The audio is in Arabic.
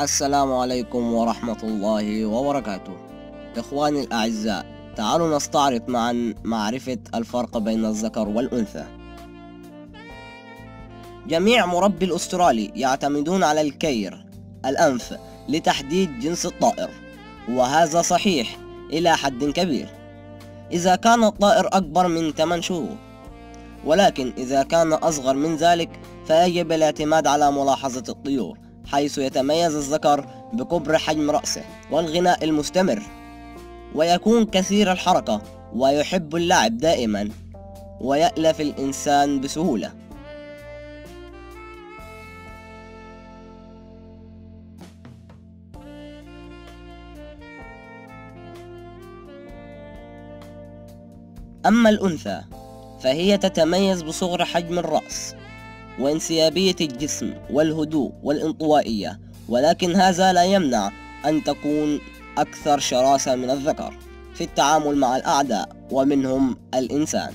السلام عليكم ورحمة الله وبركاته. إخواني الأعزاء، تعالوا نستعرض معا معرفة الفرق بين الذكر والأنثى. جميع مربي الأسترالي يعتمدون على الكير الأنف لتحديد جنس الطائر، وهذا صحيح إلى حد كبير إذا كان الطائر أكبر من 8 شهور، ولكن إذا كان أصغر من ذلك فيجب الاعتماد على ملاحظة الطيور، حيث يتميز الذكر بكبر حجم رأسه والغناء المستمر، ويكون كثير الحركة ويحب اللعب دائما، ويألف الإنسان بسهولة. أما الأنثى فهي تتميز بصغر حجم الرأس وانسيابية الجسم والهدوء والانطوائية، ولكن هذا لا يمنع أن تكون أكثر شراسة من الذكر في التعامل مع الأعداء ومنهم الإنسان.